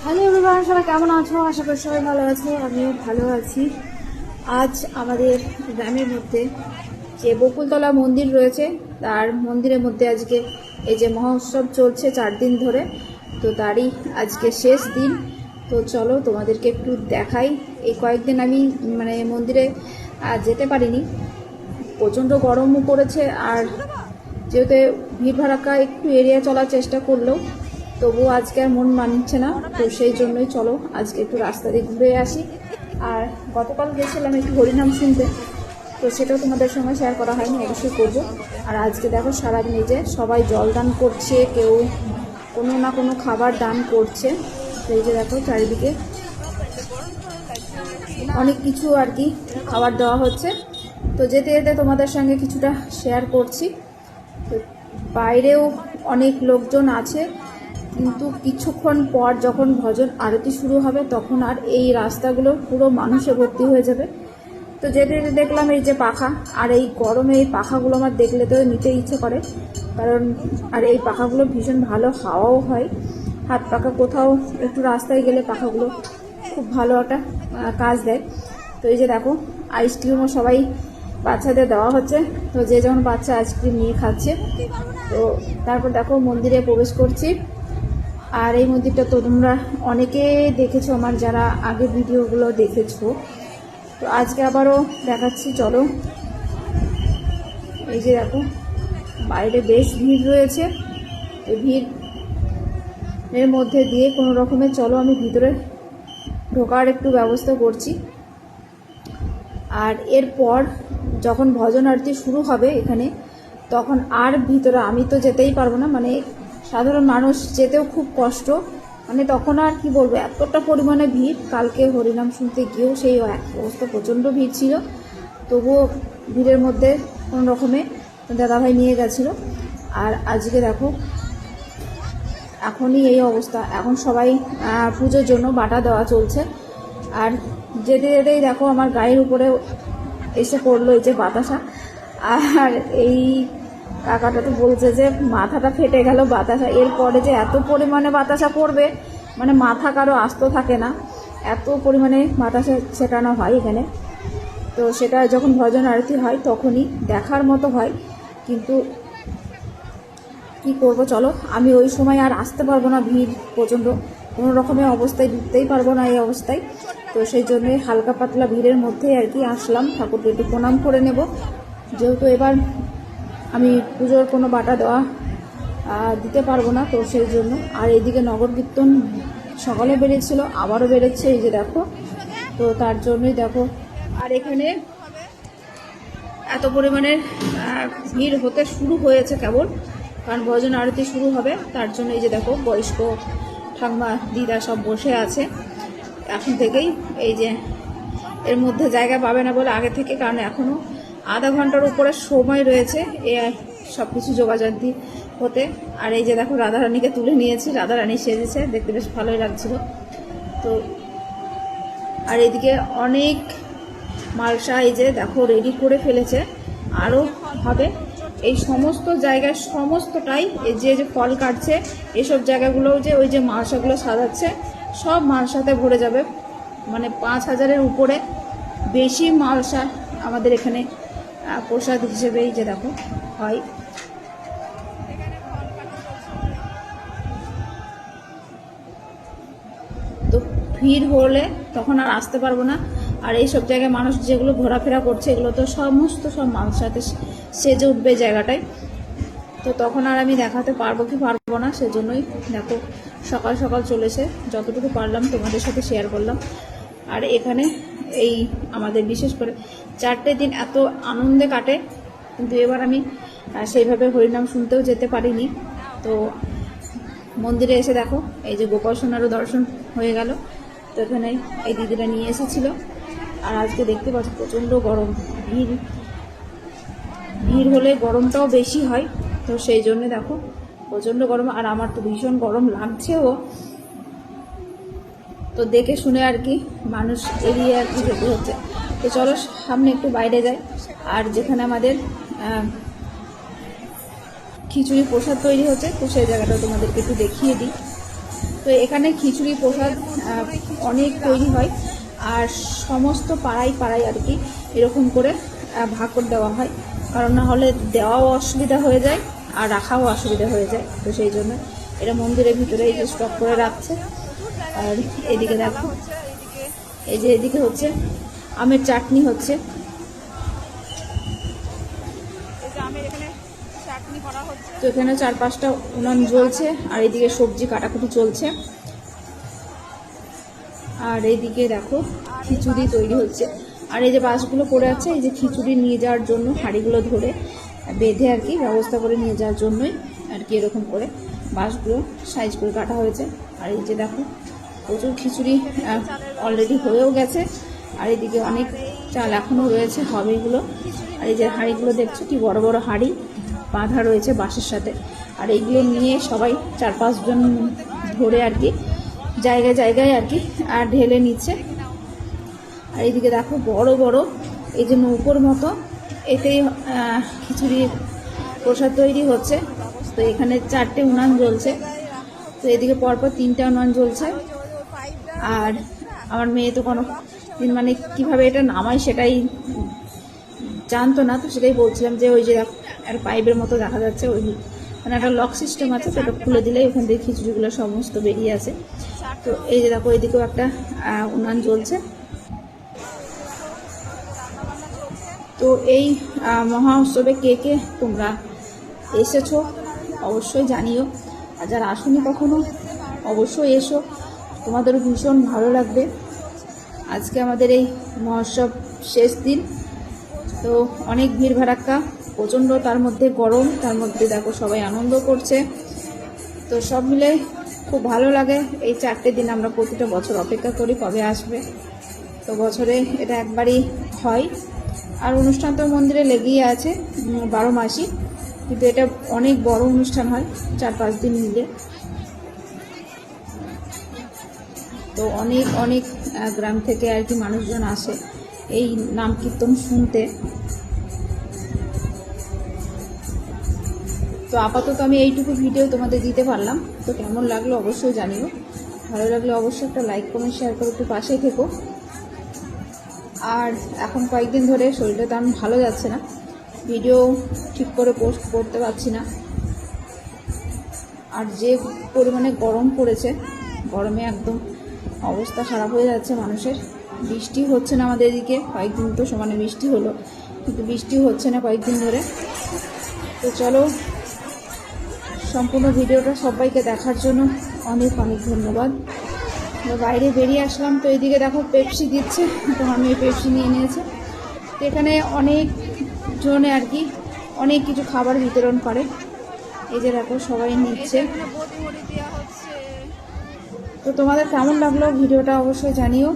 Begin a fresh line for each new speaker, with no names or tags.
Hello everyone, সবাই কেমন আছো? আশা করি সবাই ভালো আছে, আমিও ভালো আছি। আজ আমাদের গ্রামের মধ্যে যে বকুলতলা মন্দির রয়েছে, তার মন্দিরের মধ্যে আজকে এই যে মহোৎসব চলছে 4 দিন ধরে, তো তারই আজকে শেষ দিন। তো চলো তোমাদেরকে একটু দেখাই। এই কয়েকদিন আমি মন্দিরে যেতে পারিনি, প্রচণ্ড গরমও পড়েছে, আর যেহেতু ভিড় ভাড়াক্কা একটু এড়িয়ে চলার চেষ্টা করলেও তবুও আজকে আর মন মানছে না। তো সেই জন্যই চলো আজকে একটু রাস্তা দিয়ে ঘুরে আসি। আর গতকাল গেছিলাম একটু হরিনাম শুনতে, তো সেটাও তোমাদের সঙ্গে শেয়ার করা হয়নি, অবশ্যই করবো। আর আজকে দেখো সারাদিন এই যে সবাই জল দান করছে, কেউ কোনো না কোনো খাবার দান করছে। তো এই যে দেখো চারিদিকে অনেক কিছু আর কি খাবার দেওয়া হচ্ছে। তো যেতে যেতে তোমাদের সঙ্গে কিছুটা শেয়ার করছি। তো বাইরেও অনেক লোকজন আছে, কিন্তু কিছুক্ষণ পর যখন ভজন আরতি শুরু হবে তখন আর এই রাস্তাগুলো পুরো মানুষে ভর্তি হয়ে যাবে। তো যেতে যেতে দেখলাম এই যে পাখা, আর এই গরমে এই পাখাগুলো আমার দেখলে তো নিতে ইচ্ছে করে, কারণ আর এই পাখাগুলো ভীষণ ভালো হাওয়াও হয়। হাত পাখা, কোথাও একটু রাস্তায় গেলে পাখাগুলো খুব ভালো একটা কাজ দেয়। তো এই যে দেখো আইসক্রিমও সবাই বাচ্চাদের দেওয়া হচ্ছে, তো যে যেমন বাচ্চা আইসক্রিম নিয়ে খাচ্ছে। তো তারপর দেখো মন্দিরে প্রবেশ করছি। আর এই মন্দিরটা তো তোমরা অনেকে দেখেছো, আমার যারা আগের ভিডিওগুলো দেখেছো। তো আজকে আবারও দেখাচ্ছি, চলো। এই যে দেখো বাইরে বেশ ভিড় রয়েছে, এই ভিড়ের মধ্যে দিয়ে কোনো রকমের চলো আমি ভিতরে ঢোকার একটু ব্যবস্থা করছি। আর এরপর যখন ভজন আরতি শুরু হবে এখানে, তখন আর ভিতরে আমি তো যেতেই পারবো না, সাধারণ মানুষ যেতেও খুব কষ্ট, তখন আর কি বলবো, এতটা পরিমাণে ভিড়। কালকে হরিনাম শুনতে গিয়েও সেই এক অবস্থা, প্রচণ্ড ভিড় ছিল। তবুও ভিড়ের মধ্যে কোনো রকমে দাদাভাই নিয়ে গেছিলো। আর আজকে দেখো এখনই এই অবস্থা, এখন সবাই পুজোর জন্য বাটা দেওয়া চলছে। আর যেতে যেতেই দেখো আমার গায়ের উপরে এসে পড়লো এই যে বাতাসা। আর এই কাকাটা তো বলছে যে মাথাটা ফেটে গেল বাতাসা, এরপরে যে এত পরিমাণে বাতাসা পড়বে, মাথা কারো আস্ত থাকে না, এত পরিমাণে বাতাসা ছেটানো হয় এখানে। তো সেটা যখন ভজন আরতি হয় তখনই দেখার মতো হয়, কিন্তু কি করব, চলো। আমি ওই সময় আর আসতে পারবো না, ভিড় প্রচণ্ড, কোনো রকমের অবস্থায় ঢুকতেই পারবো না এই অবস্থায়। তো সেই জন্যই হালকা পাতলা ভিড়ের মধ্যেই আর কি আসলাম, ঠাকুরকে একটু প্রণাম করে নেব, যেহেতু এবার আমি পুজোর কোনো বাটা দেওয়া দিতে পারবো না, তো সেই জন্য। আর এইদিকে নগর কীর্তন সকালে বেরিয়েছিল, আবারও বেরোচ্ছে, এই যে দেখো। তো তার জন্যই দেখো, আর এখানে এত পরিমাণের ভিড় হতে শুরু হয়েছে কেবল, কারণ ভজন আরতি শুরু হবে, তার জন্য এই যে দেখো বয়স্ক ঠাম্মা দিদা সব বসে আছে এখন থেকেই। এই যে এর মধ্যে জায়গা পাবে না বলে আগে থেকে, কারণ এখনও আধা ঘন্টার উপরে সময় রয়েছে এ সব কিছু যোগাযোগ হতে। আর এই যে দেখো রাধারানীকে তুলে নিয়েছি, রাধারানী সেজেছে, দেখতে বেশ ভালোই লাগছিল। তো আর এদিকে অনেক মালসা এই যে দেখো রেডি করে ফেলেছে, আরও হবে। এই সমস্ত জায়গায় সমস্তটাই এই যে যে ফল কাটছে, এসব জায়গাগুলোও যে ওই যে মালসাগুলো সাজাচ্ছে, সব মালসাতে ভরে যাবে। 5,000-এর উপরে বেশি মালসা আমাদের এখানে প্রসাদ হিসেবে এই যে দেখো হয়। তো ভিড় হলে তখন আর আসতে পারবো না। আর এই সব জায়গায় মানুষ যেগুলো ঘোরাফেরা করছে, এগুলো তো সমস্ত সব মালসাতে সেজে উঠবে জায়গাটায়। তো তখন আর আমি দেখাতে পারবো কি পারবো না, সেজন্যই দেখো সকাল সকাল চলেছে, যতটুকু পারলাম তোমাদের সাথে শেয়ার করলাম। আর এখানে এই আমাদের বিশেষ করে 4টে দিন এত আনন্দে কাটে, কিন্তু এবার আমি সেইভাবে হরিনাম শুনতেও যেতে পারিনি। তো মন্দিরে এসে দেখো এই যে গোপাল সোনারও দর্শন হয়ে গেল। তো এখানে এই দিদিরা নিয়ে এসেছিল। আর আজকে দেখতে পাচ্ছি প্রচণ্ড গরম, ভিড় হলে গরমটাও বেশি হয়, তো সেই জন্য দেখো প্রচণ্ড গরম। আর আমার তো ভীষণ গরম লাগছেও, তো দেখে শুনে আর কি মানুষ এড়িয়ে আর কি যেতে হচ্ছে। তো চলো সামনে একটু বাইরে যাই, আর যেখানে আমাদের খিচুড়ি প্রসাদ তৈরি হচ্ছে, তো সেই জায়গাটা তোমাদেরকে একটু দেখিয়ে দিই। তো এখানে খিচুড়ি প্রসাদ অনেক তৈরি হয়, আর সমস্ত পাড়ায় পাড়ায় আর কি এরকম করে ভাগ করে দেওয়া হয়, কারণ না হলে দেওয়াও অসুবিধা হয়ে যায় আর রাখাও অসুবিধা হয়ে যায়। তো সেই জন্য এটা মন্দিরের ভিতরে এই যে স্টক করে রাখছে। আর এদিকে দেখো, এই যে এদিকে হচ্ছে আমের চাটনি হচ্ছে, তো এখানে 4-5টা উনান জ্বলছে, আর এইদিকে সবজি কাটাকুটি চলছে, আর এইদিকে দেখো খিচুড়ি তৈরি হচ্ছে। আর এই যে বাঁশগুলো পড়ে আছে, এই যে খিচুড়ি নিয়ে যাওয়ার জন্য হাঁড়িগুলো ধরে বেঁধে আর কি ব্যবস্থা করে নিয়ে যাওয়ার জন্যই আর কি এরকম করে বাঁশগুলো সাইজ করে কাটা হয়েছে। আর এই যে দেখো প্রচুর খিচুড়ি অলরেডি হয়েও গেছে, আর এদিকে অনেক চাল এখনও রয়েছে, হবে এগুলো। আর এই যে হাঁড়িগুলো দেখছো কি বড় বড় হাঁড়ি বাঁধা রয়েছে বাঁশের সাথে, আর এইগুলো নিয়ে সবাই 4-5 জন ধরে আর কি জায়গায় জায়গায় আর কি আর ঢেলে নিচ্ছে। আর এইদিকে দেখো বড় বড় এই যে নৌকোর মতো, এতেই খিচুড়ি প্রসাদ তৈরি হচ্ছে। তো এখানে 4টে উনান জ্বলছে, তো এদিকে পরপর 3টা উনান জ্বলছে। আর আমার মেয়ে তো কোনো দিন মানে কীভাবে এটা নামায় সেটাই জানতো না, তো সেটাই বলছিলাম যে ওই যে একটা পাইপের মতো দেখা যাচ্ছে, ওই মানে একটা লক সিস্টেম আছে, তো ওটা খুলে দিলেই ওখান থেকে খিচুড়িগুলো সমস্ত বেরিয়ে আসে। তো এই যে দেখো এদিকেও একটা উনান জ্বলছে। তো এই মহা উৎসবে কে কে তোমরা এসেছো অবশ্যই জানিও, আর যারা আসনি কখনো অবশ্যই এসো, তোমাদেরও ভীষণ ভালো লাগবে। আজকে আমাদের এই মহোৎসব শেষ দিন, তো অনেক ভিড় ভাড়াক্কা, প্রচণ্ড, তার মধ্যে গরম, তার মধ্যে দেখো সবাই আনন্দ করছে। তো সব মিলে খুব ভালো লাগে। এই 4টে দিন আমরা প্রতিটা বছর অপেক্ষা করি কবে আসবে, তো বছরে এটা একবারই হয়। আর অনুষ্ঠান তো মন্দিরে লেগেই আছে 12 মাসই, কিন্তু এটা অনেক বড় অনুষ্ঠান হয় 4-5 দিন মিলে। তো অনেক অনেক গ্রাম থেকে আর কি মানুষজন আসে এই নাম কীর্তন শুনতে। তো আপাতত আমি এইটুকু ভিডিও তোমাদের দিতে পারলাম, তো কেমন লাগলো অবশ্যই জানিও, ভালো লাগলে অবশ্যই একটা লাইক কমেন্ট শেয়ার করে একটু পাশেই থেকো। আর এখন কয়েকদিন ধরে শরীরটা তেমন ভালো যাচ্ছে না, ভিডিও ঠিক করে পোস্ট করতে পারছি না। আর যে পরিমাণে গরম পড়েছে, গরমে একদম অবস্থা খারাপ হয়ে যাচ্ছে মানুষের। বৃষ্টি হচ্ছে না আমাদের এদিকে, কয়েকদিন তো সমানে বৃষ্টি হলো, কিন্তু বৃষ্টি হচ্ছে না কয়েকদিন ধরে। তো চলো, সম্পূর্ণ ভিডিওটা সবাইকে দেখার জন্য অনেক অনেক ধন্যবাদ। বাইরে বেরিয়ে আসলাম, তো এইদিকে দেখো পেপসি দিচ্ছে, তো আমি এই পেপসি নিয়ে নিয়েছি। তো এখানে অনেক জনে আর কি অনেক কিছু খাবার বিতরণ করে, এই যে দেখো সবাই নিচ্ছে। তো তোমাদের কেমন লাগলো ভিডিওটা অবশ্যই জানিও।